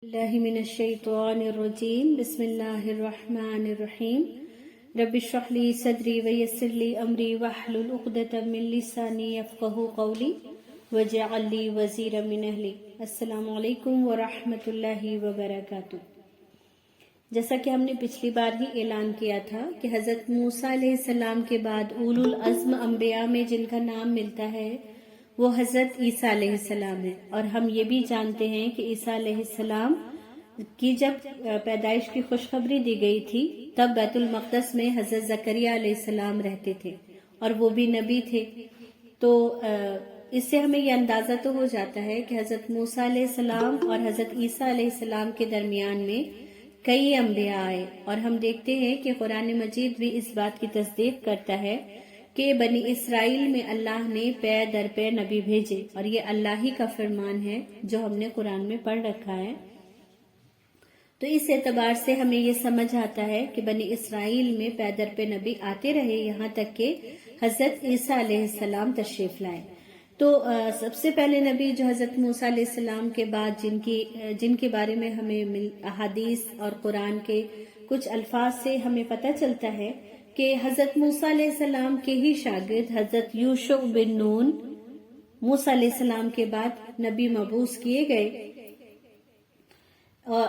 الله من الشيطان الرجيم بسم الله الرحمن الرحيم رب اشرح لي صدري ويسر لي أمري واحلل عقدة من لساني يفقهوا قولي واجعل لي وزيرا من أهلي السلام علیکم ورحمۃ اللہ وبرکاتہ۔ جیسا کہ ہم نے پچھلی بار ہی اعلان کیا تھا کہ حضرت موسیٰ علیہ السلام کے بعد اولو العزم انبیاء میں جن کا نام ملتا ہے وہ حضرت عیسیٰ علیہ السلام ہے، اور ہم یہ بھی جانتے ہیں کہ عیسیٰ علیہ السلام کی جب پیدائش کی خوشخبری دی گئی تھی تب بیت المقدس میں حضرت زکریا علیہ السلام رہتے تھے اور وہ بھی نبی تھے۔ تو اس سے ہمیں یہ اندازہ تو ہو جاتا ہے کہ حضرت موسیٰ علیہ السلام اور حضرت عیسیٰ علیہ السلام کے درمیان میں کئی انبیاء آئے، اور ہم دیکھتے ہیں کہ قرآن مجید بھی اس بات کی تصدیق کرتا ہے کہ بنی اسرائیل میں اللہ نے پے در پے نبی بھیجے، اور یہ اللہ ہی کا فرمان ہے جو ہم نے قرآن میں پڑھ رکھا ہے۔ تو اس اعتبار سے ہمیں یہ سمجھ آتا ہے کہ بنی اسرائیل میں پے در پے نبی آتے رہے یہاں تک کہ حضرت عیسیٰ علیہ السلام تشریف لائے۔ تو سب سے پہلے نبی جو حضرت موسیٰ علیہ السلام کے بعد جن کے بارے میں ہمیں احادیث اور قرآن کے کچھ الفاظ سے ہمیں پتہ چلتا ہے کہ حضرت موسیٰ علیہ السلام کے ہی شاگرد حضرت یوشع بن نون موسیٰ علیہ السلام کے بعد نبی مبعوث کیے گئے۔ اور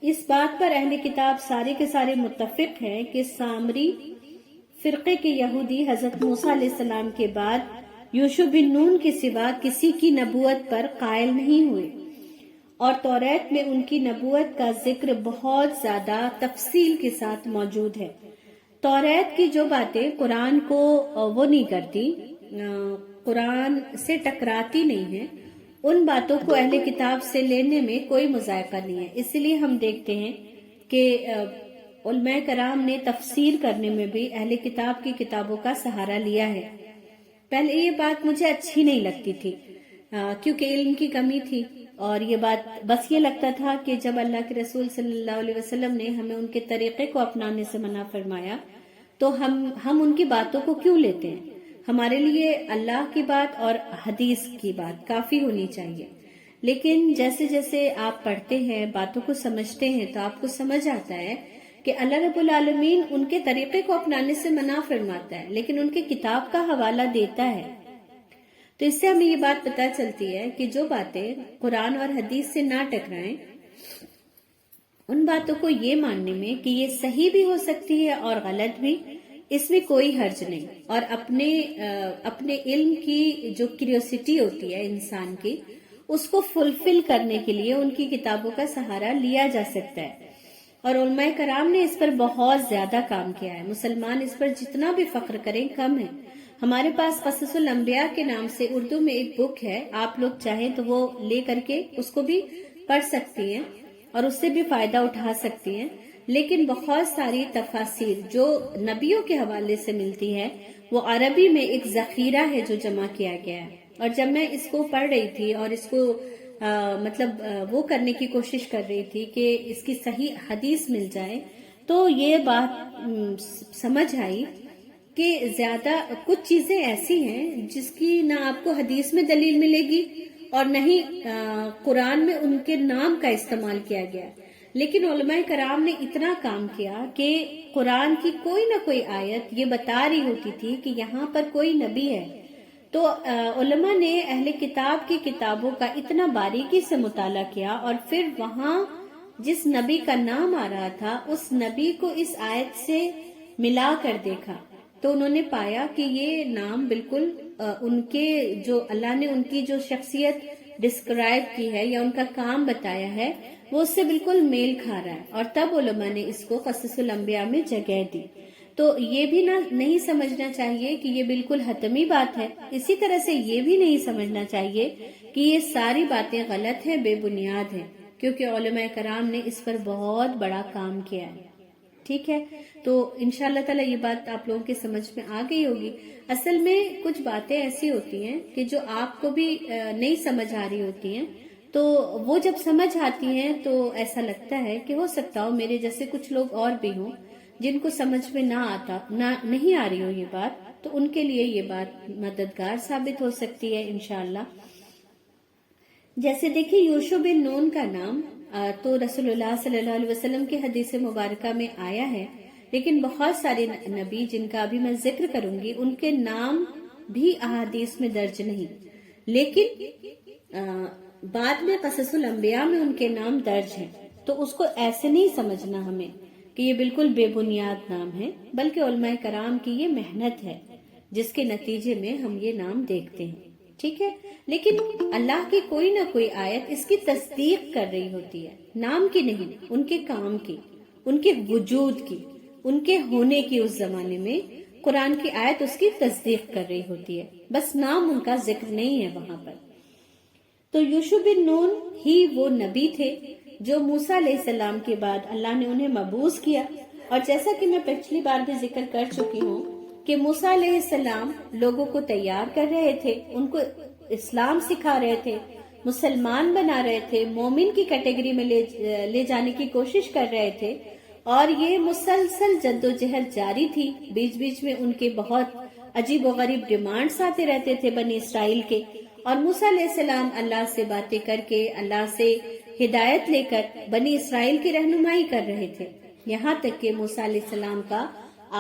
اس بات پر اہل کتاب سارے کے سارے متفق ہیں کہ سامری فرقے کے یہودی حضرت موسیٰ علیہ السلام کے بعد یوشع بن نون کے سوا کسی کی نبوت پر قائل نہیں ہوئے، اور توریت میں ان کی نبوت کا ذکر بہت زیادہ تفصیل کے ساتھ موجود ہے۔ توریت کی جو باتیں قرآن کو وہ نہیں کرتی، قرآن سے ٹکراتی نہیں ہیں، ان باتوں کو اہل کتاب سے لینے میں کوئی مذائقہ نہیں ہے۔ اس لیے ہم دیکھتے ہیں کہ علماء کرام نے تفسیر کرنے میں بھی اہل کتاب کی کتابوں کا سہارا لیا ہے۔ پہلے یہ بات مجھے اچھی نہیں لگتی تھی کیونکہ علم کی کمی تھی، اور یہ بات بس یہ لگتا تھا کہ جب اللہ کے رسول صلی اللہ علیہ وسلم نے ہمیں ان کے طریقے کو اپنانے سے منع فرمایا تو ہم ان کی باتوں کو کیوں لیتے ہیں؟ ہمارے لیے اللہ کی بات اور حدیث کی بات کافی ہونی چاہیے۔ لیکن جیسے جیسے آپ پڑھتے ہیں، باتوں کو سمجھتے ہیں، تو آپ کو سمجھ آتا ہے کہ اللہ رب العالمین ان کے طریقے کو اپنانے سے منع فرماتا ہے لیکن ان کی کتاب کا حوالہ دیتا ہے۔ تو اس سے ہمیں یہ بات پتہ چلتی ہے کہ جو باتیں قرآن اور حدیث سے نہ ٹکرائیں، ان باتوں کو یہ ماننے میں کہ یہ صحیح بھی ہو سکتی ہے اور غلط بھی، اس میں کوئی حرج نہیں، اور اپنے علم کی جو کیوریوسٹی ہوتی ہے انسان کی، اس کو فلفل کرنے کے لیے ان کی کتابوں کا سہارا لیا جا سکتا ہے۔ اور علماء کرام نے اس پر بہت زیادہ کام کیا ہے۔ مسلمان اس پر جتنا بھی فخر کریں کم ہے۔ ہمارے پاس قصص الانبیاء کے نام سے اردو میں ایک بک ہے، آپ لوگ چاہیں تو وہ لے کر کے اس کو بھی پڑھ سکتی ہیں اور اس سے بھی فائدہ اٹھا سکتی ہیں، لیکن بہت ساری تفاسیر جو نبیوں کے حوالے سے ملتی ہے وہ عربی میں ایک ذخیرہ ہے جو جمع کیا گیا ہے۔ اور جب میں اس کو پڑھ رہی تھی اور اس کو وہ کرنے کی کوشش کر رہی تھی کہ اس کی صحیح حدیث مل جائے، تو یہ بات سمجھ آئی کہ زیادہ کچھ چیزیں ایسی ہیں جس کی نہ آپ کو حدیث میں دلیل ملے گی اور نہ ہی قرآن میں ان کے نام کا استعمال کیا گیا، لیکن علماء کرام نے اتنا کام کیا کہ قرآن کی کوئی نہ کوئی آیت یہ بتا رہی ہوتی تھی کہ یہاں پر کوئی نبی ہے۔ تو علماء نے اہل کتاب کی کتابوں کا اتنا باریکی سے مطالعہ کیا، اور پھر وہاں جس نبی کا نام آ رہا تھا اس نبی کو اس آیت سے ملا کر دیکھا، تو انہوں نے پایا کہ یہ نام بالکل ان کے جو اللہ نے ان کی جو شخصیت ڈسکرائب کی ہے یا ان کا کام بتایا ہے وہ اس سے بالکل میل کھا رہا ہے، اور تب علماء نے اس کو قصص الانبیاء میں جگہ دی۔ تو یہ بھی نہیں سمجھنا چاہیے کہ یہ بالکل حتمی بات ہے، اسی طرح سے یہ بھی نہیں سمجھنا چاہیے کہ یہ ساری باتیں غلط ہیں، بے بنیاد ہیں، کیونکہ علماء کرام نے اس پر بہت بڑا کام کیا ہے۔ ٹھیک ہے، تو انشاءاللہ تعالی یہ بات آپ لوگوں کے سمجھ میں آ گئی ہوگی۔ اصل میں کچھ باتیں ایسی ہوتی ہیں کہ جو آپ کو بھی نہیں سمجھ آ رہی ہوتی ہیں، تو وہ جب سمجھ آتی ہیں تو ایسا لگتا ہے کہ ہو سکتا ہو میرے جیسے کچھ لوگ اور بھی ہوں جن کو سمجھ میں نہیں آ رہی ہو یہ بات، تو ان کے لیے یہ بات مددگار ثابت ہو سکتی ہے انشاءاللہ۔ جیسے دیکھیں یوشع بن نون کا نام تو رسول اللہ صلی اللہ علیہ وسلم کے حدیث مبارکہ میں آیا ہے، لیکن بہت سارے نبی جن کا ابھی میں ذکر کروں گی ان کے نام بھی احادیث میں درج نہیں، لیکن بعد میں قصص الانبیاء میں ان کے نام درج ہیں، تو اس کو ایسے نہیں سمجھنا ہمیں کہ یہ بالکل بے بنیاد نام ہے، بلکہ علماء کرام کی یہ محنت ہے جس کے نتیجے میں ہم یہ نام دیکھتے ہیں، ٹھیک ہے۔ لیکن اللہ کی کوئی نہ کوئی آیت اس کی تصدیق کر رہی ہوتی ہے، نام کی نہیں، ان کے کام کی، ان کے وجود کی، ان کے ہونے کی۔ اس زمانے میں قرآن کی آیت اس کی تصدیق کر رہی ہوتی ہے، بس نام ان کا ذکر نہیں ہے وہاں پر۔ تو یوشع بن نون ہی وہ نبی تھے جو موسیٰ علیہ السلام کے بعد اللہ نے انہیں مبعوث کیا، اور جیسا کہ میں پچھلی بار بھی ذکر کر چکی ہوں کہ موسیٰ علیہ السلام لوگوں کو تیار کر رہے تھے، ان کو اسلام سکھا رہے تھے، مسلمان بنا رہے تھے، مومن کی کیٹیگری میں لے جانے کی کوشش کر رہے تھے، اور یہ مسلسل جدوجہد جاری تھی۔ بیچ بیچ میں ان کے بہت عجیب و غریب ڈیمانڈز آتے رہتے تھے بنی اسرائیل کے، اور موسیٰ علیہ السلام اللہ سے باتیں کر کے، اللہ سے ہدایت لے کر بنی اسرائیل کی رہنمائی کر رہے تھے، یہاں تک کہ موسیٰ علیہ السلام کا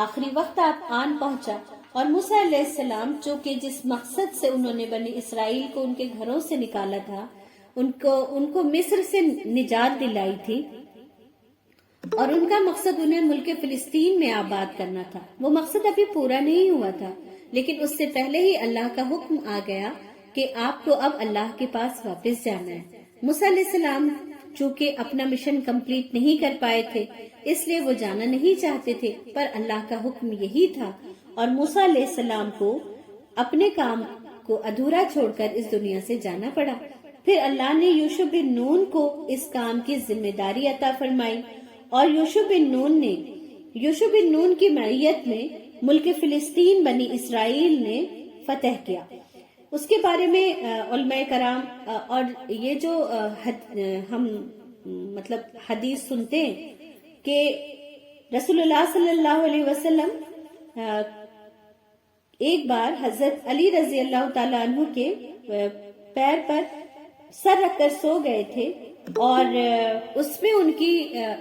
آخری وقت آن پہنچا، اور موسیٰ علیہ السلام چونکہ جس مقصد سے انہوں نے بنی اسرائیل کو ان کے گھروں سے نکالا تھا، ان کو مصر سے نجات دلائی تھی، اور ان کا مقصد انہیں ملک فلسطین میں آباد کرنا تھا، وہ مقصد ابھی پورا نہیں ہوا تھا، لیکن اس سے پہلے ہی اللہ کا حکم آ گیا کہ آپ کو اب اللہ کے پاس واپس جانا ہے۔ موسیٰ علیہ السلام چونکہ اپنا مشن کمپلیٹ نہیں کر پائے تھے، اس لیے وہ جانا نہیں چاہتے تھے، پر اللہ کا حکم یہی تھا، اور موسیٰ علیہ السلام کو اپنے کام کو ادھورا چھوڑ کر اس دنیا سے جانا پڑا۔ پھر اللہ نے یوشع بن نون کو اس کام کی ذمہ داری عطا فرمائی، اور یوشع بن نون کی معیت میں ملک فلسطین بنی اسرائیل نے فتح کیا۔ اس کے بارے میں علماء کرام اور یہ جو ہم مطلب حدیث سنتے ہیں کہ رسول اللہ صلی اللہ علیہ وسلم ایک بار حضرت علی رضی اللہ تعالیٰ عنہ کے پیر پر سر رکھ کر سو گئے تھے، اور اس میں ان کی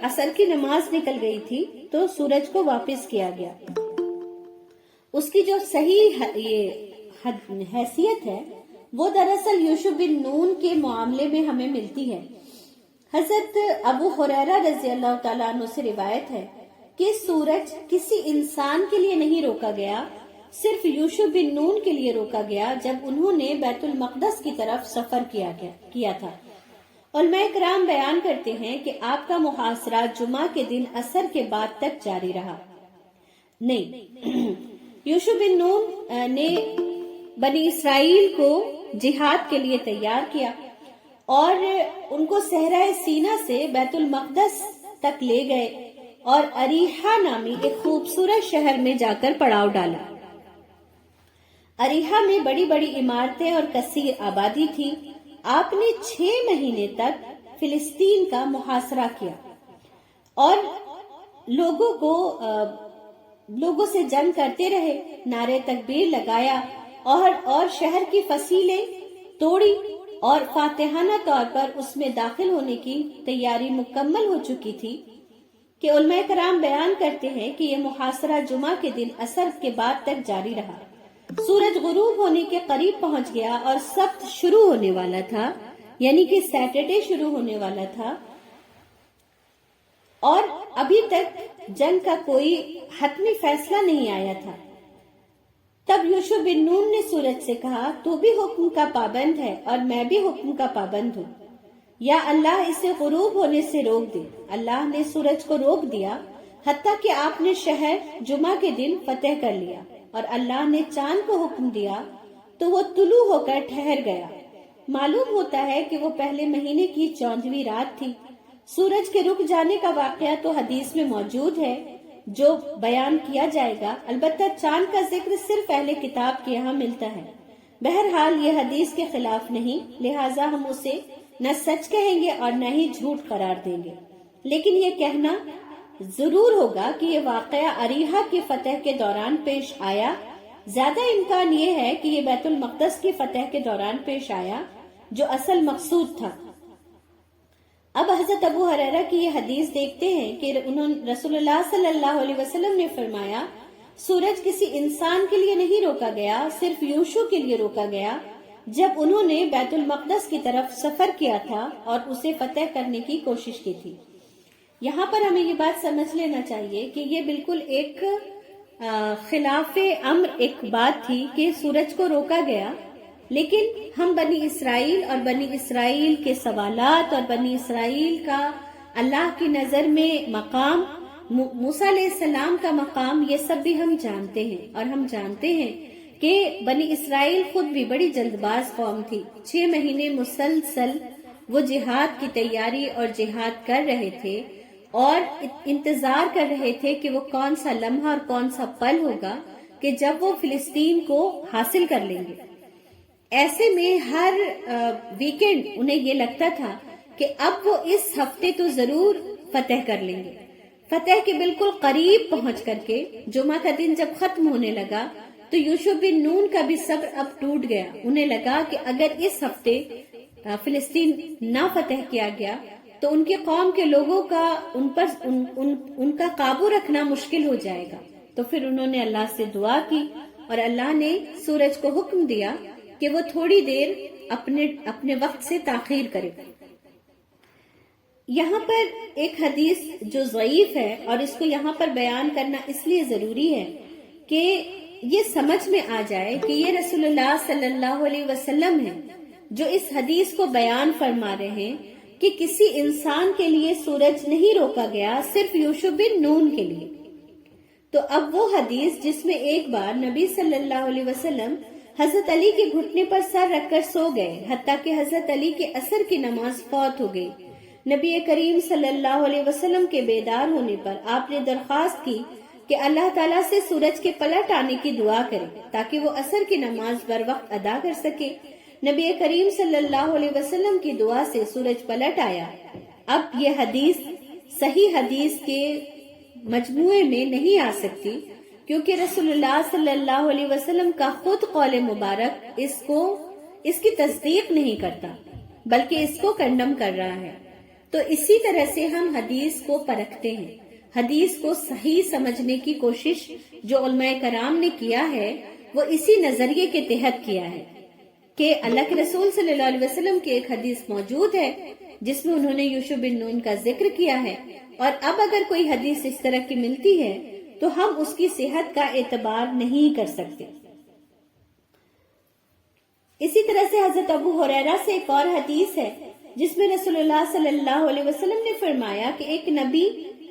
عصر کی نماز نکل گئی تھی، تو سورج کو واپس کیا گیا۔ اس کی جو صحیح حیثیت ہے وہ دراصل یوشع بن نون کے معاملے میں ہمیں ملتی ہے۔ حضرت ابو ہریرہ رضی اللہ تعالیٰ عنہ سے روایت ہے کہ سورج کسی انسان کے لیے نہیں روکا گیا، صرف یوشع بن نون کے لیے روکا گیا جب انہوں نے بیت المقدس کی طرف سفر کیا تھا۔ علماء کرام بیان کرتے ہیں کہ آپ کا محاصرہ جمعہ کے دن عصر کے بعد تک جاری رہا۔ نہیں، یوشع بن نون نے بنی اسرائیل کو جہاد کے لیے تیار کیا، اور ان کو صحرائے سینا سے بیت المقدس تک لے گئے، اور اریحہ نامی ایک خوبصورت شہر میں جا کر پڑاؤ ڈالا۔ اریحہ میں بڑی بڑی عمارتیں اور کثیر آبادی تھی۔ آپ نے 6 مہینے تک فلسطین کا محاصرہ کیا، اور لوگوں سے جنگ کرتے رہے، نعرے تکبیر لگایا، اور شہر کی فصیلیں توڑی، اور فاتحانہ طور پر اس میں داخل ہونے کی تیاری مکمل ہو چکی تھی کہ علماء کرام بیان کرتے ہیں کہ یہ محاصرہ جمعہ کے دن عصر کے بعد تک جاری رہا۔ سورج غروب ہونے کے قریب پہنچ گیا، اور سبت شروع ہونے والا تھا، یعنی کہ سیٹرڈے شروع ہونے والا تھا، اور ابھی تک جنگ کا کوئی حتمی فیصلہ نہیں آیا تھا۔ تب یوشع بن نون نے سورج سے کہا، تو بھی حکم کا پابند ہے اور میں بھی حکم کا پابند ہوں، یا اللہ اسے غروب ہونے سے روک دے۔ اللہ نے سورج کو روک دیا، حتیٰ کہ آپ نے شہر جمعہ کے دن فتح کر لیا، اور اللہ نے چاند کو حکم دیا تو وہ طلوع ہو کر ٹھہر گیا۔ معلوم ہوتا ہے کہ وہ پہلے مہینے کی 14ویں رات تھی۔ سورج کے رک جانے کا واقعہ تو حدیث میں موجود ہے جو بیان کیا جائے گا، البتہ چاند کا ذکر صرف اہل کتاب کے یہاں ملتا ہے۔ بہرحال یہ حدیث کے خلاف نہیں، لہٰذا ہم اسے نہ سچ کہیں گے اور نہ ہی جھوٹ قرار دیں گے، لیکن یہ کہنا ضرور ہوگا کہ یہ واقعہ اریحہ کی فتح کے دوران پیش آیا۔ زیادہ امکان یہ ہے کہ یہ بیت المقدس کی فتح کے دوران پیش آیا، جو اصل مقصود تھا۔ اب حضرت ابو ہریرہ کی یہ حدیث دیکھتے ہیں کہ رسول اللہ صلی اللہ علیہ وسلم نے فرمایا سورج کسی انسان کے لیے نہیں روکا گیا، صرف یوشع کے لیے روکا گیا جب انہوں نے بیت المقدس کی طرف سفر کیا تھا اور اسے فتح کرنے کی کوشش کی تھی۔ یہاں پر ہمیں یہ بات سمجھ لینا چاہیے کہ یہ بالکل ایک خلاف امر ایک بات تھی کہ سورج کو روکا گیا، لیکن ہم بنی اسرائیل اور بنی اسرائیل کے سوالات اور بنی اسرائیل کا اللہ کی نظر میں مقام، موسیٰ علیہ السلام کا مقام، یہ سب بھی ہم جانتے ہیں۔ اور ہم جانتے ہیں کہ بنی اسرائیل خود بھی بڑی جلد باز قوم تھی۔ 6 مہینے مسلسل وہ جہاد کی تیاری اور جہاد کر رہے تھے اور انتظار کر رہے تھے کہ وہ کون سا لمحہ اور کون سا پل ہوگا کہ جب وہ فلسطین کو حاصل کر لیں گے۔ ایسے میں ہر ویکنڈ انہیں یہ لگتا تھا کہ اب وہ اس ہفتے تو ضرور فتح کر لیں گے۔ فتح کے بالکل قریب پہنچ کر کے جمعہ کا دن جب ختم ہونے لگا تو یوشع بن نون کا بھی صبر اب ٹوٹ گیا۔ انہیں لگا کہ اگر اس ہفتے فلسطین نہ فتح کیا گیا تو ان کے قوم کے لوگوں کا ان کا قابو رکھنا مشکل ہو جائے گا۔ تو پھر انہوں نے اللہ سے دعا کی اور اللہ نے سورج کو حکم دیا کہ وہ تھوڑی دیر اپنے وقت سے تاخیر کرے۔ یہاں پر ایک حدیث جو ضعیف ہے اور اس کو یہاں پر بیان کرنا اس لیے ضروری ہے کہ یہ سمجھ میں آ جائے کہ یہ رسول اللہ صلی اللہ علیہ وسلم ہے جو اس حدیث کو بیان فرما رہے ہیں کہ کسی انسان کے لیے سورج نہیں روکا گیا، صرف یوشع بن نون کے لیے۔ تو اب وہ حدیث جس میں ایک بار نبی صلی اللہ علیہ وسلم حضرت علی کے گھٹنے پر سر رکھ کر سو گئے، حتیٰ کہ حضرت علی کے عصر کی نماز فوت ہو گئی۔ نبی کریم صلی اللہ علیہ وسلم کے بیدار ہونے پر آپ نے درخواست کی کہ اللہ تعالیٰ سے سورج کے پلٹ آنے کی دعا کرے تاکہ وہ عصر کی نماز بر وقت ادا کر سکے۔ نبی کریم صلی اللہ علیہ وسلم کی دعا سے سورج پلٹ آیا۔ اب یہ حدیث صحیح حدیث کے مجموعے میں نہیں آ سکتی کیونکہ رسول اللہ صلی اللہ علیہ وسلم کا خود قول مبارک اس کی تصدیق نہیں کرتا بلکہ اس کو کنڈم کر رہا ہے۔ تو اسی طرح سے ہم حدیث کو پرکھتے ہیں، حدیث کو صحیح سمجھنے کی کوشش جو علماء کرام نے کیا ہے وہ اسی نظریے کے تحت کیا ہے کہ اللہ کے رسول صلی اللہ علیہ وسلم کی ایک حدیث موجود ہے جس میں انہوں نے یوشع بن نون کا ذکر کیا ہے، اور اب اگر کوئی حدیث اس طرح کی ملتی ہے تو ہم اس کی صحت کا اعتبار نہیں کر سکتے۔ اسی طرح سے حضرت ابو ہریرہ سے ایک اور حدیث ہے جس میں رسول اللہ صلی اللہ علیہ وسلم نے فرمایا کہ ایک نبی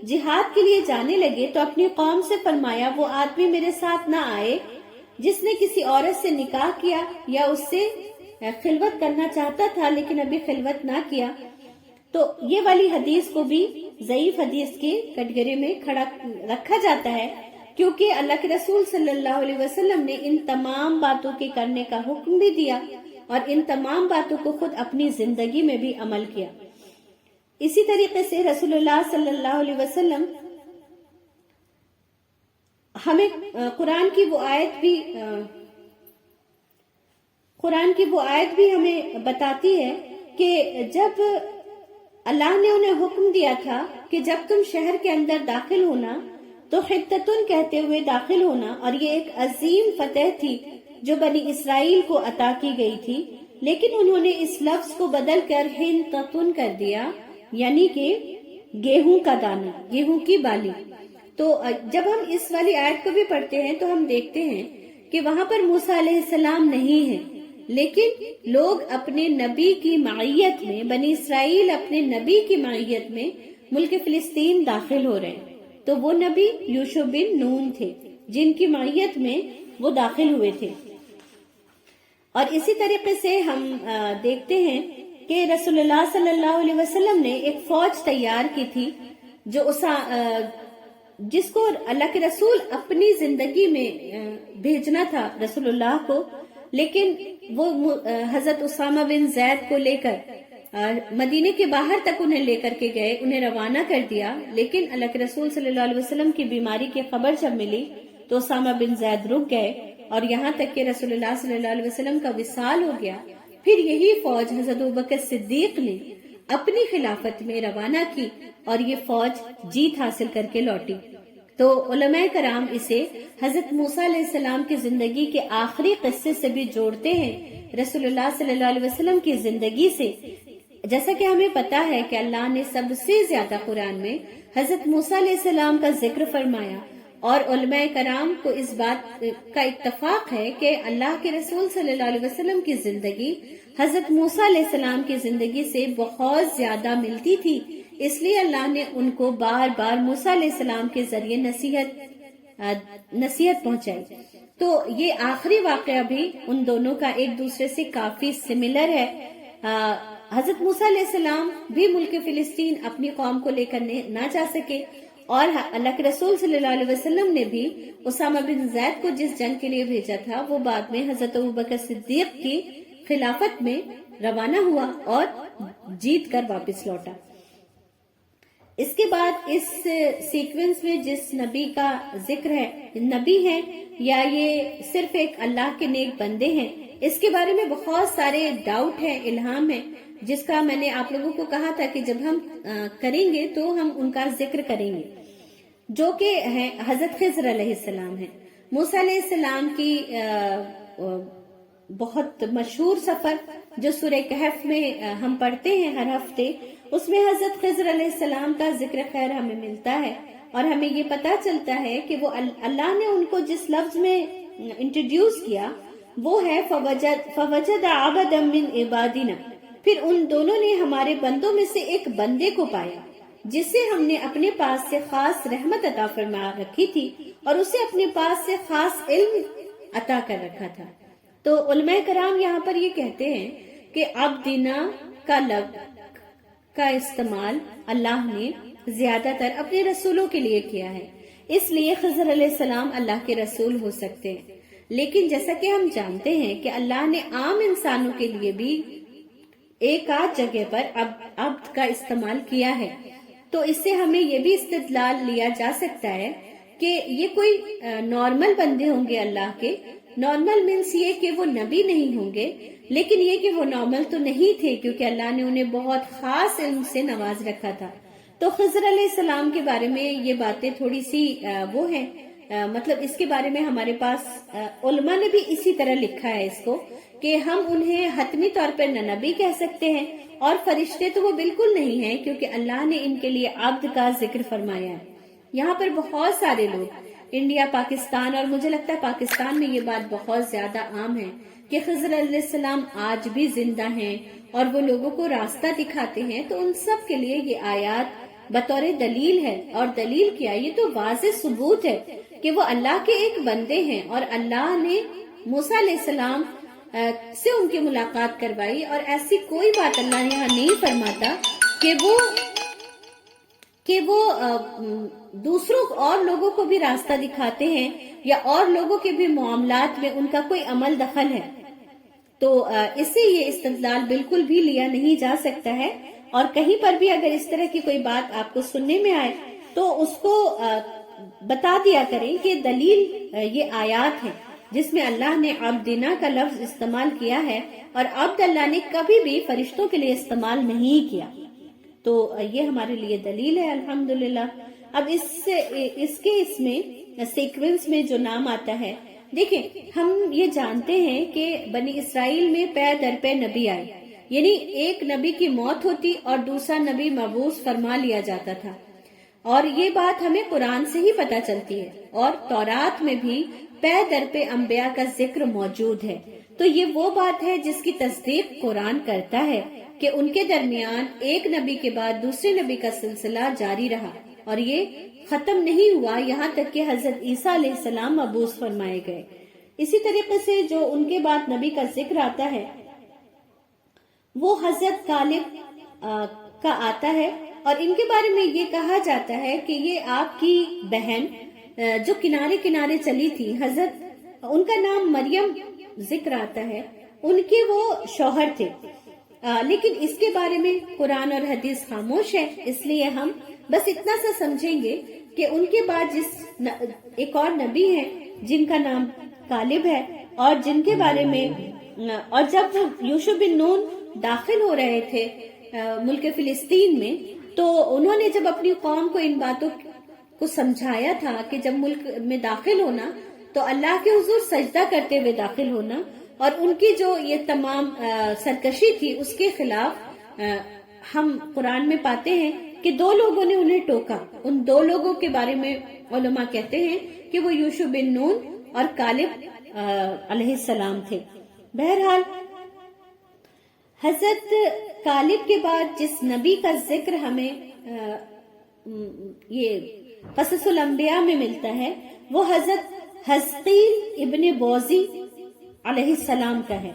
جہاد کے لیے جانے لگے تو اپنی قوم سے فرمایا وہ آدمی میرے ساتھ نہ آئے جس نے کسی عورت سے نکاح کیا یا اس سے خلوت کرنا چاہتا تھا لیکن ابھی خلوت نہ کیا۔ تو یہ والی حدیث کو بھی ضعیف حدیث کے کٹگری میں کھڑا رکھا جاتا ہے کیونکہ اللہ کے رسول صلی اللہ علیہ وسلم نے ان تمام باتوں کے کرنے کا حکم بھی دیا اور ان تمام باتوں کو خود اپنی زندگی میں بھی عمل کیا۔ اسی طریقے سے رسول اللہ صلی اللہ علیہ وسلم ہمیں قرآن کی وہ آیت بھی ہمیں بتاتی ہے کہ جب اللہ نے انہیں حکم دیا تھا کہ جب تم شہر کے اندر داخل ہونا تو حتتن کہتے ہوئے داخل ہونا، اور یہ ایک عظیم فتح تھی جو بنی اسرائیل کو عطا کی گئی تھی، لیکن انہوں نے اس لفظ کو بدل کر حنطتن کر دیا، یعنی کہ گیہوں کا دانہ، گیہوں کی بالی۔ تو جب ہم اس والی آیت کو بھی پڑھتے ہیں تو ہم دیکھتے ہیں کہ وہاں پر موسیٰ علیہ السلام نہیں ہے، لیکن لوگ اپنے نبی کی معیت میں، بنی اسرائیل اپنے نبی کی معیت میں ملک فلسطین داخل ہو رہے ہیں۔ تو وہ نبی یوشع بن نون تھے جن کی معیت میں وہ داخل ہوئے تھے۔ اور اسی طریقے سے ہم دیکھتے ہیں کہ رسول اللہ صلی اللہ علیہ وسلم نے ایک فوج تیار کی تھی جس کو اللہ کے رسول اپنی زندگی میں بھیجنا تھا رسول اللہ کو، لیکن وہ حضرت اسامہ بن زید کو لے کر مدینے کے باہر تک انہیں لے کر کے گئے، انہیں روانہ کر دیا، لیکن اللہ کے رسول صلی اللہ علیہ وسلم کی بیماری کی خبر جب ملی تو اسامہ بن زید رک گئے، اور یہاں تک کہ رسول اللہ صلی اللہ علیہ وسلم کا وصال ہو گیا پھر یہی فوج حضرت ابوبکر صدیق نے اپنی خلافت میں روانہ کی اور یہ فوج جیت حاصل کر کے لوٹی۔ تو علماء کرام اسے حضرت موسیٰ علیہ السلام کی زندگی کے آخری قصے سے بھی جوڑتے ہیں، رسول اللہ صلی اللہ علیہ وسلم کی زندگی سے، جیسا کہ ہمیں پتا ہے کہ اللہ نے سب سے زیادہ قرآن میں حضرت موسیٰ علیہ السلام کا ذکر فرمایا، اور علماء کرام کو اس بات کا اتفاق ہے کہ اللہ کے رسول صلی اللہ علیہ وسلم کی زندگی حضرت موسیٰ علیہ السلام کی زندگی سے بہت زیادہ ملتی تھی، اس لیے اللہ نے ان کو بار بار موسیٰ علیہ السلام کے ذریعے نصیحت پہنچائی۔ تو یہ آخری واقعہ بھی ان دونوں کا ایک دوسرے سے کافی سملر ہے۔ حضرت موسیٰ علیہ السلام بھی ملک فلسطین اپنی قوم کو لے کر نہ جا سکے، اور اللہ کے رسول صلی اللہ علیہ وسلم نے بھی اسامہ بن زید کو جس جنگ کے لیے بھیجا تھا وہ بعد میں حضرت ابوبکر صدیق کی خلافت میں روانہ ہوا اور جیت کر واپس لوٹا۔ اس کے بعد اس سیکوینس میں جس نبی کا ذکر ہے، نبی ہے یا یہ صرف ایک اللہ کے نیک بندے ہیں، اس کے بارے میں بہت سارے ڈاؤٹ ہیں، الہام ہے، جس کا میں نے آپ لوگوں کو کہا تھا کہ جب ہم کریں گے تو ہم ان کا ذکر کریں گے، جو کہ ہیں حضرت خضر علیہ السلام ہیں۔ موسیٰ علیہ السلام کی بہت مشہور سفر جو سورہ کہف میں ہم پڑھتے ہیں ہر ہفتے، اس میں حضرت خضر علیہ السلام کا ذکر خیر ہمیں ملتا ہے، اور ہمیں یہ پتا چلتا ہے کہ وہ اللہ نے ان کو جس لفظ میں انٹروڈیوس کیا وہ ہے فوجد عبدا من عبادنا، پھر ان دونوں نے ہمارے بندوں میں سے ایک بندے کو پایا جسے ہم نے اپنے پاس سے خاص رحمت عطا فرما رکھی تھی اور اسے اپنے پاس سے خاص علم عطا کر رکھا تھا۔ تو علماء کرام یہاں پر یہ کہتے ہیں کہ عبدنا کا لفظ کا استعمال اللہ نے زیادہ تر اپنے رسولوں کے لیے کیا ہے، اس لیے خضر علیہ السلام اللہ کے رسول ہو سکتے ہیں، لیکن جیسا کہ ہم جانتے ہیں کہ اللہ نے عام انسانوں کے لیے بھی ایک آدھ جگہ پر عبد کا استعمال کیا ہے، تو اس سے ہمیں یہ بھی استدلال لیا جا سکتا ہے کہ یہ کوئی نارمل بندے ہوں گے اللہ کے۔ نارمل مینس یہ کہ وہ نبی نہیں ہوں گے، لیکن یہ کہ وہ نارمل تو نہیں تھے کیونکہ اللہ نے انہیں بہت خاص علم سے نواز رکھا تھا۔ تو خضر علیہ السلام کے بارے میں یہ باتیں تھوڑی سی وہ ہیں، مطلب اس کے بارے میں ہمارے پاس علماء نے بھی اسی طرح لکھا ہے اس کو کہ ہم انہیں حتمی طور پر نبی کہہ سکتے ہیں، اور فرشتے تو وہ بالکل نہیں ہیں کیونکہ اللہ نے ان کے لیے عبد کا ذکر فرمایا ہے۔ یہاں پر بہت سارے لوگ انڈیا، پاکستان، اور مجھے لگتا ہے پاکستان میں یہ بات بہت زیادہ عام ہے کہ خضر علیہ السلام آج بھی زندہ ہیں اور وہ لوگوں کو راستہ دکھاتے ہیں، تو ان سب کے لیے یہ آیات بطور دلیل ہے، اور دلیل کیا، یہ تو واضح ثبوت ہے کہ وہ اللہ کے ایک بندے ہیں، اور اللہ نے موسیٰ علیہ السلام سے ان کی ملاقات کروائی، اور ایسی کوئی بات اللہ یہاں نہیں فرماتا کہ وہ دوسروں اور لوگوں کو بھی راستہ دکھاتے ہیں یا اور لوگوں کے بھی معاملات میں ان کا کوئی عمل دخل ہے۔ تو اس سے یہ استدلال بالکل بھی لیا نہیں جا سکتا ہے، اور کہیں پر بھی اگر اس طرح کی کوئی بات آپ کو سننے میں آئے تو اس کو بتا دیا کریں کہ دلیل یہ آیات ہے جس میں اللہ نے عبدنا کا لفظ استعمال کیا ہے، اور عبد اللہ نے کبھی بھی فرشتوں کے لیے استعمال نہیں کیا۔ تو یہ ہمارے لیے دلیل ہے الحمدللہ۔ اب اس میں سیکوینس میں جو نام آتا ہے، دیکھیں ہم یہ جانتے ہیں کہ بنی اسرائیل میں پے در پے نبی آئے، یعنی ایک نبی کی موت ہوتی اور دوسرا نبی مبعوث فرما لیا جاتا تھا، اور یہ بات ہمیں قرآن سے ہی پتہ چلتی ہے، اور تورات میں بھی پے در پے انبیاء کا ذکر موجود ہے۔ تو یہ وہ بات ہے جس کی تصدیق قرآن کرتا ہے کہ ان کے درمیان ایک نبی کے بعد دوسرے نبی کا سلسلہ جاری رہا، اور یہ ختم نہیں ہوا یہاں تک کہ حضرت عیسیٰ علیہ السلام مبعوث فرمائے گئے۔ اسی طریقے سے جو ان کے بعد نبی کا ذکر آتا ہے وہ حضرت کالب کا آتا ہے، اور ان کے بارے میں یہ کہا جاتا ہے کہ یہ آپ کی بہن جو کنارے کنارے چلی تھی، حضرت ان کا نام مریم ذکر آتا ہے، ان کے وہ شوہر تھے، لیکن اس کے بارے میں قرآن اور حدیث خاموش ہے، اس لیے ہم بس اتنا سا سمجھیں گے کہ ان کے بعد ایک اور نبی ہیں جن کا نام کالب ہے، اور جن کے بارے میں اور جب یوشع بن نون داخل ہو رہے تھے ملک فلسطین میں، تو انہوں نے جب اپنی قوم کو ان باتوں کو سمجھایا تھا کہ جب ملک میں داخل ہونا تو اللہ کے حضور سجدہ کرتے ہوئے داخل ہونا، اور ان کی جو یہ تمام سرکشی تھی اس کے خلاف ہم قرآن میں پاتے ہیں کہ دو لوگوں نے انہیں ٹوکا. ان دو لوگوں کے بارے میں علماء کہتے ہیں کہ وہ یوشع بن نون اور کالب علیہ السلام تھے. بہرحال حضرت کالب کے بعد جس نبی کا ذکر ہمیں یہ قصص الانبیاء میں ملتا ہے وہ حضرت حزقیل ابن بوزی علیہ السلام کا ہے.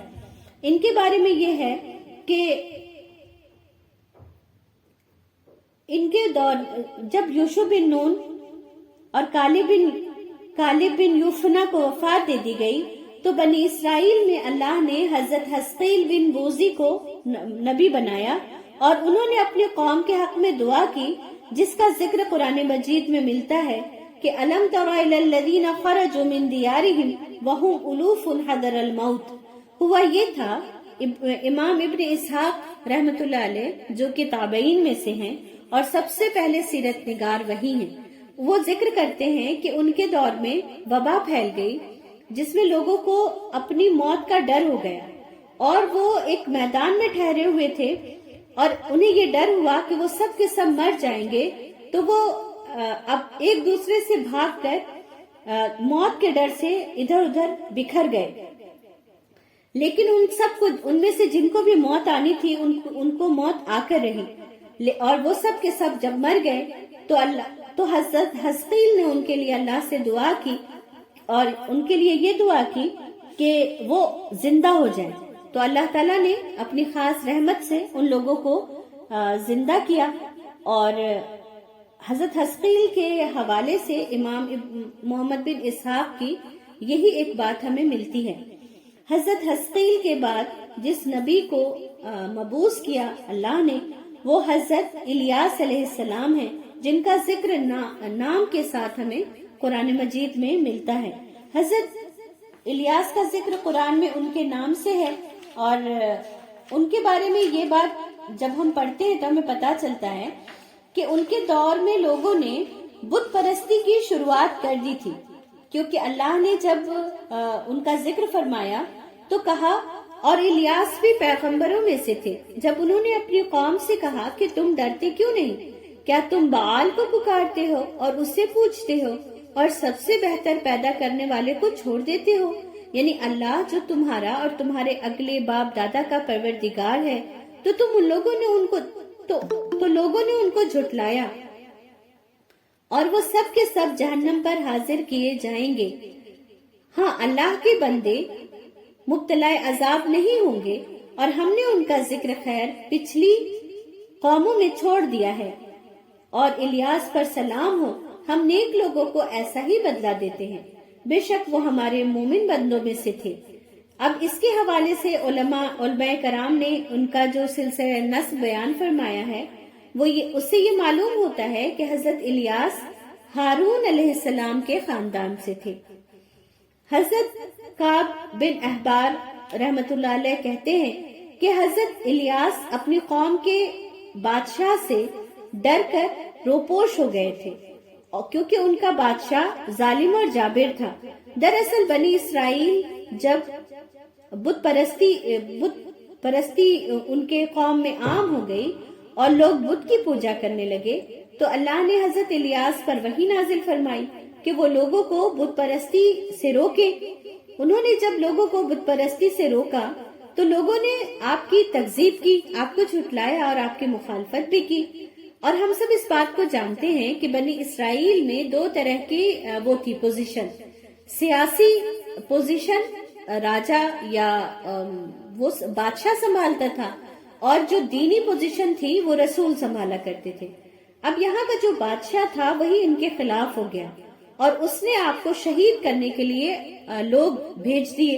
ان کے بارے میں یہ ہے کہ ان کے دور جب یوشع بن نون اور کالب بن یوفنا کو وفات دے دی گئی تو بنی اسرائیل میں اللہ نے حضرت حزقیل بن بوزی کو نبی بنایا، اور انہوں نے اپنی قوم کے حق میں دعا کی جس کا ذکر قرآن مجید میں ملتا ہے کہ الم تر الی الذین خرجوا من دیارہم وهم الوف حذر الموت. ہوا یہ تھا، امام ابن اسحاق رحمۃ اللہ علیہ جو کہ تابعین میں سے ہیں اور سب سے پہلے سیرت نگار وہی ہیں، وہ ذکر کرتے ہیں کہ ان کے دور میں وبا پھیل گئی جس میں لوگوں کو اپنی موت کا ڈر ہو گیا، اور وہ ایک میدان میں ٹھہرے ہوئے تھے اور انہیں یہ ڈر ہوا کہ وہ سب کے سب مر جائیں گے، تو وہ اب ایک دوسرے سے بھاگ کر موت کے ڈر سے ادھر ادھر بکھر گئے. لیکن ان میں سے جن کو بھی موت آنی تھی ان کو موت آ کر رہی، اور وہ سب کے سب جب مر گئے تو حضرت حزقیل نے ان کے لیے اللہ سے دعا کی اور ان کے لیے یہ دعا کی کہ وہ زندہ ہو جائیں. تو اللہ تعالیٰ نے اپنی خاص رحمت سے ان لوگوں کو زندہ کیا. اور حضرت حزقیل کے حوالے سے امام محمد بن اسحاق کی یہی ایک بات ہمیں ملتی ہے. حضرت حزقیل کے بعد جس نبی کو مبعوث کیا اللہ نے وہ حضرت الیاس علیہ السلام ہیں، جن کا ذکر نام کے ساتھ ہمیں قرآن مجید میں ملتا ہے. حضرت الیاس کا ذکر قرآن میں ان کے نام سے ہے، اور ان کے بارے میں یہ بات جب ہم پڑھتے ہیں تو ہمیں پتہ چلتا ہے کہ ان کے دور میں لوگوں نے بت پرستی کی شروعات کر دی تھی، کیونکہ اللہ نے جب ان کا ذکر فرمایا تو کہا، اور الیاس بھی پیغمبروں میں سے تھے. جب انہوں نے اپنی قوم سے کہا کہ تم ڈرتے کیوں نہیں، کیا تم بعال کو پکارتے ہو اور اس سے پوچھتے ہو اور سب سے بہتر پیدا کرنے والے کو چھوڑ دیتے ہو، یعنی اللہ جو تمہارا اور تمہارے اگلے باپ دادا کا پروردگار ہے، تو تم لوگوں نے ان کو جھٹلایا، اور وہ سب کے سب جہنم پر حاضر کیے جائیں گے. ہاں، اللہ کے بندے مبتلا عذاب نہیں ہوں گے، اور ہم نے ان کا ذکر خیر پچھلی قوموں میں چھوڑ دیا ہے. اور الیاس پر سلام ہو، ہم نیک لوگوں کو ایسا ہی بدلہ دیتے ہیں، بے شک وہ ہمارے مومن بندوں میں سے تھے. اب اس کے حوالے سے علماء کرام نے ان کا جو سلسلہ نسب بیان فرمایا ہے اس سے یہ معلوم ہوتا ہے کہ حضرت الیاس ہارون علیہ السلام کے خاندان سے تھے. حضرت کعب بن احبار رحمت اللہ علیہ کہتے ہیں کہ حضرت الیاس اپنی قوم کے بادشاہ سے ڈر کر روپوش ہو گئے تھے، کیونکہ ان کا بادشاہ ظالم اور جابر تھا. دراصل بنی اسرائیل جب بت پرستی ان کے قوم میں عام ہو گئی اور لوگ بت کی پوجا کرنے لگے تو اللہ نے حضرت الیاس پر وحی نازل فرمائی کہ وہ لوگوں کو بت پرستی سے روکے. انہوں نے جب لوگوں کو بت پرستی سے روکا تو لوگوں نے آپ کی تکذیب کی، آپ کو جھٹلایا اور آپ کی مخالفت بھی کی. اور ہم سب اس بات کو جانتے ہیں کہ بنی اسرائیل میں دو طرح کی وہ تھی پوزیشن، سیاسی پوزیشن راجہ یا وہ بادشاہ سنبھالتا تھا، اور جو دینی پوزیشن تھی وہ رسول سنبھالا کرتے تھے. اب یہاں کا جو بادشاہ تھا وہی ان کے خلاف ہو گیا اور اس نے آپ کو شہید کرنے کے لیے لوگ بھیج دیے.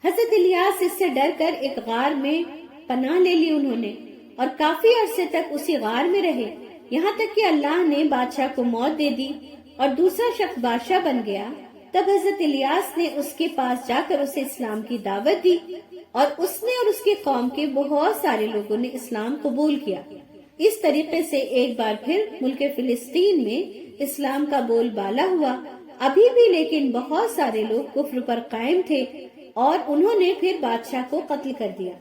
حضرت الیاس اس سے ڈر کر ایک غار میں پناہ لے لی انہوں نے، اور کافی عرصے تک اسی غار میں رہے، یہاں تک کہ اللہ نے بادشاہ کو موت دے دی اور دوسرا شخص بادشاہ بن گیا. تب حضرت الیاس نے اس کے پاس جا کر اسے اسلام کی دعوت دی اور اس نے اور اس کی قوم کے بہت سارے لوگوں نے اسلام قبول کیا۔ اس طریقے سے ایک بار پھر ملک فلسطین میں اسلام کا بول بالا ہوا۔ ابھی بھی لیکن بہت سارے لوگ کفر پر قائم تھے اور انہوں نے پھر بادشاہ کو قتل کر دیا۔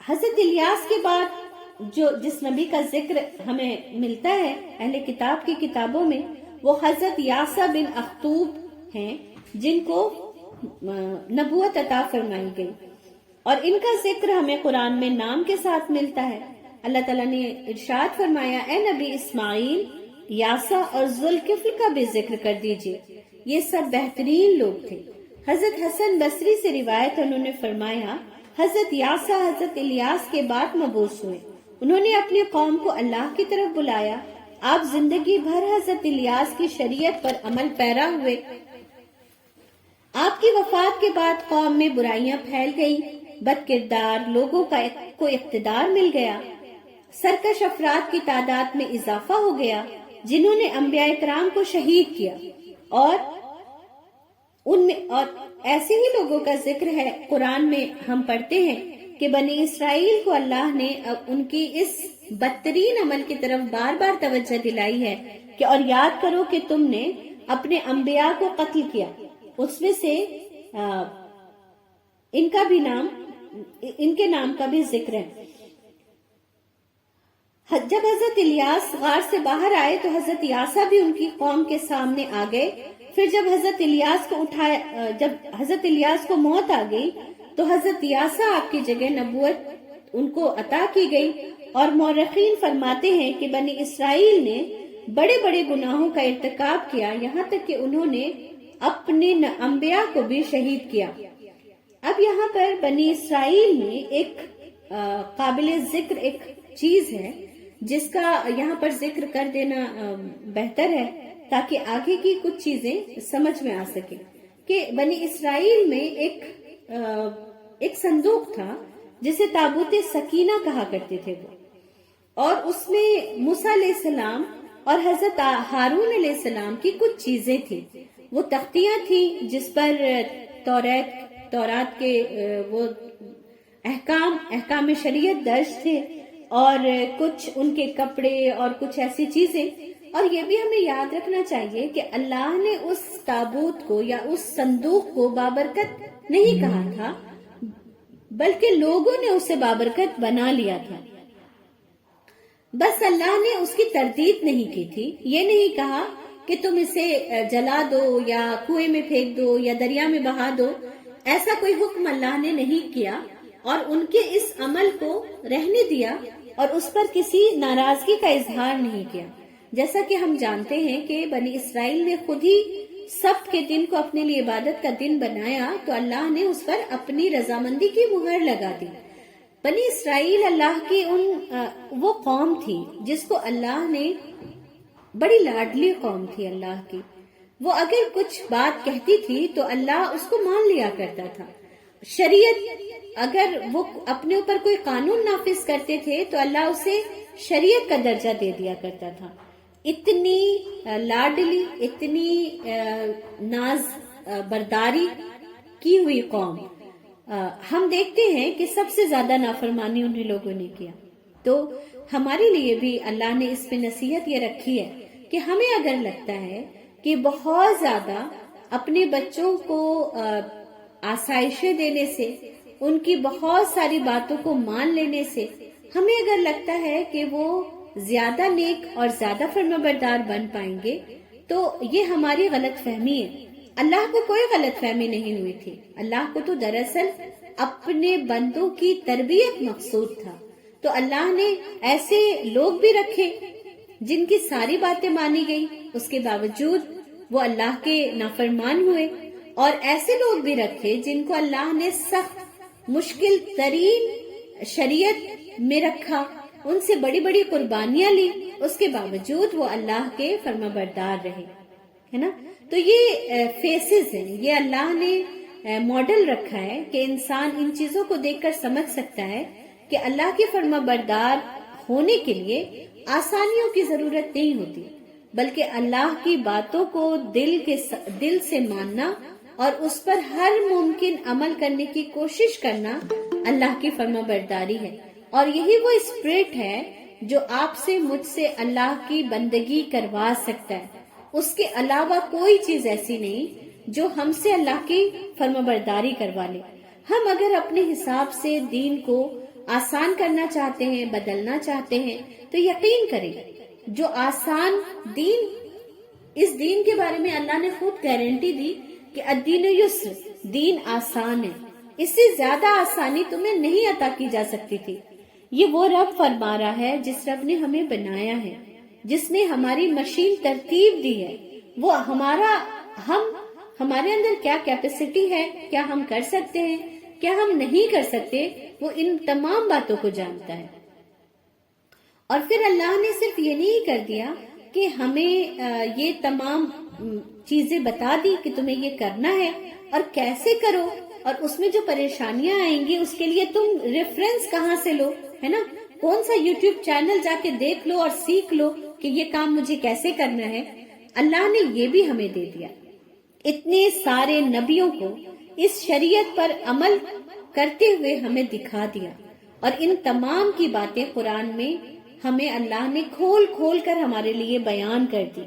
حضرت الیاس کے بعد جس نبی کا ذکر ہمیں ملتا ہے اہل کتاب کی کتابوں میں، وہ حضرت یاسا بن اختوب ہیں، جن کو نبوت عطا فرمائی گئی، اور ان کا ذکر ہمیں قرآن میں نام کے ساتھ ملتا ہے۔ اللہ تعالیٰ نے ارشاد فرمایا، اے نبی اسماعیل، یاسا اور ذوالکفل کا بھی ذکر کر دیجئے، یہ سب بہترین لوگ تھے۔ حضرت حسن بصری سے روایت، انہوں نے فرمایا، حضرت یاسا حضرت الیاس کے بعد مبعوث ہوئے۔ انہوں نے اپنی قوم کو اللہ کی طرف بلایا۔ آپ زندگی بھر حضرت الیاس کی شریعت پر عمل پیرا ہوئے۔ آپ کی وفات کے بعد قوم میں برائیاں پھیل گئیں، بد کردار لوگوں کو اقتدار مل گیا، سرکش افراد کی تعداد میں اضافہ ہو گیا جنہوں نے انبیاء کرام کو شہید کیا، اور ایسے ہی لوگوں کا ذکر ہے قرآن میں ہم پڑھتے ہیں کہ بنی اسرائیل کو اللہ نے ان کی اس بدترین عمل کی طرف بار بار توجہ دلائی ہے کہ اور یاد کرو کہ تم نے اپنے انبیاء کو قتل کیا۔ اس میں سے ان کے نام کا بھی ذکر ہے۔ جب حضرت الیاس غار سے باہر آئے تو حضرت یاسا بھی ان کی قوم کے سامنے آ گئے۔ پھر جب حضرت الیاس کو موت آ گئی تو حضرت یاسا آپ کی جگہ نبوت ان کو عطا کی گئی، اور مورخین فرماتے ہیں کہ بنی اسرائیل نے بڑے بڑے گناہوں کا ارتکاب کیا، یہاں تک کہ انہوں نے اپنے انبیاء کو بھی شہید کیا۔ اب یہاں پر بنی اسرائیل میں ایک قابل ذکر ایک چیز ہے جس کا یہاں پر ذکر کر دینا بہتر ہے تاکہ آگے کی کچھ چیزیں سمجھ میں آ سکیں، کہ بنی اسرائیل میں ایک صندوق تھا جسے تابوت سکینہ کہا کرتے تھے وہ، اور اس میں موسیٰ علیہ السلام اور حضرت ہارون علیہ السلام کی کچھ چیزیں تھیں۔ وہ تختیاں تھیں جس پر تورات کے وہ احکام شریعت درج تھے، اور کچھ ان کے کپڑے اور کچھ ایسی چیزیں۔ اور یہ بھی ہمیں یاد رکھنا چاہیے کہ اللہ نے اس تابوت کو یا اس صندوق کو بابرکت نہیں کہا تھا، بلکہ لوگوں نے اسے بابرکت بنا لیا تھا۔ بس اللہ نے اس کی تردید نہیں کی تھی، یہ نہیں کہا کہ تم اسے جلا دو یا کنویں میں پھینک دو یا دریا میں بہا دو، ایسا کوئی حکم اللہ نے نہیں کیا، اور ان کے اس عمل کو رہنے دیا اور اس پر کسی ناراضگی کا اظہار نہیں کیا۔ جیسا کہ ہم جانتے ہیں کہ بنی اسرائیل نے خود ہی سبت کے دن کو اپنے لیے عبادت کا دن بنایا تو اللہ نے اس پر اپنی رضامندی کی مہر لگا دی۔ بنی اسرائیل اللہ کی وہ قوم تھی جس کو اللہ نے، بڑی لاڈلی قوم تھی اللہ کی، وہ اگر کچھ بات کہتی تھی تو اللہ اس کو مان لیا کرتا تھا۔ شریعت، اگر وہ اپنے اوپر کوئی قانون نافذ کرتے تھے تو اللہ اسے شریعت کا درجہ دے دیا کرتا تھا۔ اتنی لاڈلی، اتنی ناز برداری کی ہوئی قوم، ہم دیکھتے ہیں کہ سب سے زیادہ نافرمانی انہیں لوگوں نے کیا۔ تو ہمارے لیے بھی اللہ نے اس میں نصیحت یہ رکھی ہے کہ ہمیں اگر لگتا ہے کہ بہت زیادہ اپنے بچوں کو آسائشیں دینے سے، ان کی بہت ساری باتوں کو مان لینے سے ہمیں اگر لگتا ہے کہ وہ زیادہ نیک اور زیادہ فرمانبردار بن پائیں گے، تو یہ ہماری غلط فہمی ہے۔ اللہ کو کوئی غلط فہمی نہیں ہوئی تھی، اللہ کو تو دراصل اپنے بندوں کی تربیت مقصود تھا، تو اللہ نے ایسے لوگ بھی رکھے جن کی ساری باتیں مانی گئی، اس کے باوجود وہ اللہ کے نافرمان ہوئے، اور ایسے لوگ بھی رکھے جن کو اللہ نے سخت مشکل ترین شریعت میں رکھا، ان سے بڑی بڑی قربانیاں لی، اس کے باوجود وہ اللہ کے فرمانبردار رہے، ہے نا۔ تو یہ فیسز ہیں، یہ اللہ نے ماڈل رکھا ہے کہ انسان ان چیزوں کو دیکھ کر سمجھ سکتا ہے کہ اللہ کے فرمانبردار ہونے کے لیے آسانیوں کی ضرورت نہیں ہوتی، بلکہ اللہ کی باتوں کو دل سے ماننا اور اس پر ہر ممکن عمل کرنے کی کوشش کرنا اللہ کی فرما برداری ہے، اور یہی وہ اسپرٹ ہے جو آپ سے مجھ سے اللہ کی بندگی کروا سکتا ہے۔ اس کے علاوہ کوئی چیز ایسی نہیں جو ہم سے اللہ کی فرما برداری کروا لے۔ ہم اگر اپنے حساب سے دین کو آسان کرنا چاہتے ہیں، بدلنا چاہتے ہیں، تو یقین کریں جو آسان دین، اس دین کے بارے میں اللہ نے خود گارنٹی دی کہ الدین یسر، دین آسان ہے، اس سے زیادہ آسانی تمہیں نہیں عطا کی جا سکتی تھی۔ یہ وہ رب فرما رہا ہے جس رب نے ہمیں بنایا ہے، جس نے ہماری مشین ترتیب دی ہے، وہ ہمارے اندر کیا کیپیسٹی ہے، کیا ہم کر سکتے ہیں، کیا ہم نہیں کر سکتے، وہ ان تمام باتوں کو جانتا ہے۔ اور پھر اللہ نے صرف یہ نہیں کر دیا کہ ہمیں یہ تمام چیزیں بتا دی کہ تمہیں یہ کرنا ہے اور کیسے کرو، اور اس میں جو پریشانیاں آئیں گی اس کے لیے تم ریفرنس کہاں سے لو، ہے نا، کون سا یوٹیوب چینل جا کے دیکھ لو اور سیکھ لو کہ یہ کام مجھے کیسے کرنا ہے۔ اللہ نے یہ بھی ہمیں دے دیا۔ اتنے سارے نبیوں کو اس شریعت پر عمل کرتے ہوئے ہمیں دکھا دیا، اور ان تمام کی باتیں قرآن میں ہمیں اللہ نے کھول کھول کر ہمارے لیے بیان کر دی۔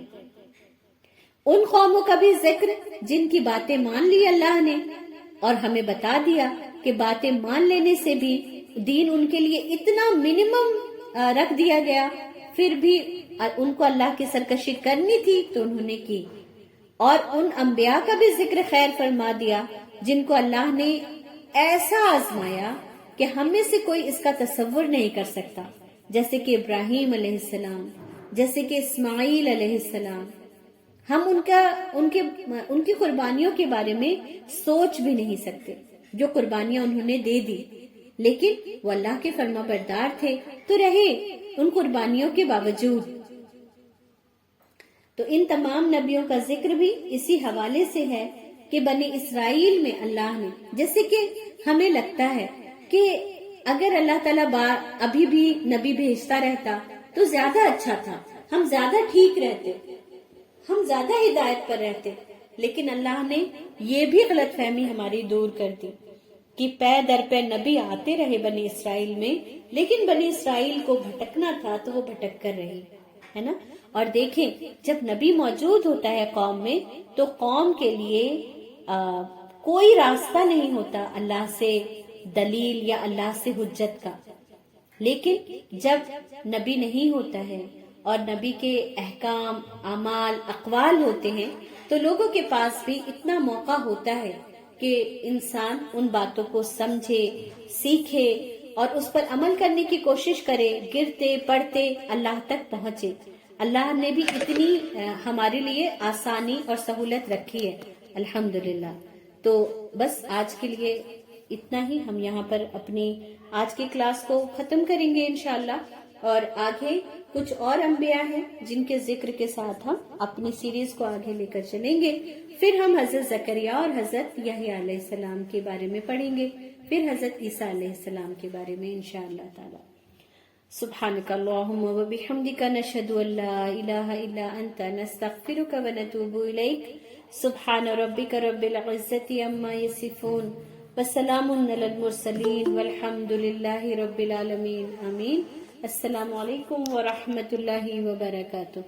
ان قوموں کا بھی ذکر جن کی باتیں مان لی اللہ نے، اور ہمیں بتا دیا کہ باتیں مان لینے سے بھی دین ان کے لیے اتنا منیمم رکھ دیا گیا، پھر بھی ان کو اللہ کی سرکشی کرنی تھی تو انہوں نے کی۔ اور ان انبیاء کا بھی ذکر خیر فرما دیا جن کو اللہ نے ایسا آزمایا کہ ہم میں سے کوئی اس کا تصور نہیں کر سکتا، جیسے کہ ابراہیم علیہ السلام، جیسے کہ اسماعیل علیہ السلام۔ ہم ان کی قربانیوں کے بارے میں سوچ بھی نہیں سکتے، جو قربانیاں انہوں نے دے دی، لیکن وہ اللہ کے فرما بردار تھے تو رہے ان قربانیوں کے باوجود۔ تو ان تمام نبیوں کا ذکر بھی اسی حوالے سے ہے کہ بنی اسرائیل میں اللہ نے، جیسے کہ ہمیں لگتا ہے کہ اگر اللہ تعالیٰ ابھی بھی نبی بھیجتا رہتا تو زیادہ اچھا تھا، ہم زیادہ ٹھیک رہتے، ہم زیادہ ہدایت پر رہتے، لیکن اللہ نے یہ بھی غلط فہمی ہماری دور کر دی کہ پے در پے نبی آتے رہے بنی اسرائیل میں، لیکن بنی اسرائیل کو بھٹکنا تھا تو وہ بھٹک کر رہی، ہے نا۔ اور دیکھیں جب نبی موجود ہوتا ہے قوم میں تو قوم کے لیے کوئی راستہ نہیں ہوتا اللہ سے دلیل یا اللہ سے حجت کا، لیکن جب نبی نہیں ہوتا ہے اور نبی کے احکام، اعمال، اقوال ہوتے ہیں تو لوگوں کے پاس بھی اتنا موقع ہوتا ہے کہ انسان ان باتوں کو سمجھے، سیکھے اور اس پر عمل کرنے کی کوشش کرے، گرتے پڑھتے اللہ تک پہنچے۔ اللہ نے بھی اتنی ہمارے لیے آسانی اور سہولت رکھی ہے، الحمدللہ۔ تو بس آج کے لیے اتنا ہی، ہم یہاں پر اپنی آج کی کلاس کو ختم کریں گے انشاءاللہ، اور آگے کچھ اور انبیاء ہیں جن کے ذکر کے ساتھ ہم اپنی سیریز کو آگے لے کر چلیں گے۔ پھر ہم حضرت زکریا اور حضرت یحییٰ علیہ السلام کے بارے میں پڑھیں گے، پھر حضرت عیسیٰ علیہ السلام کے بارے میں انشاءاللہ تعالی۔ سبحانک اللہم و بحمدک، نشہد ان لا الہ الا انت، نستغفرک و نتوب الیک۔ سبحان ربک رب العزت عما یصفون، وسلام علی المرسلین، والحمد للہ رب العالمین، آمین۔ السلام علیکم ورحمۃ اللہ وبرکاتہ۔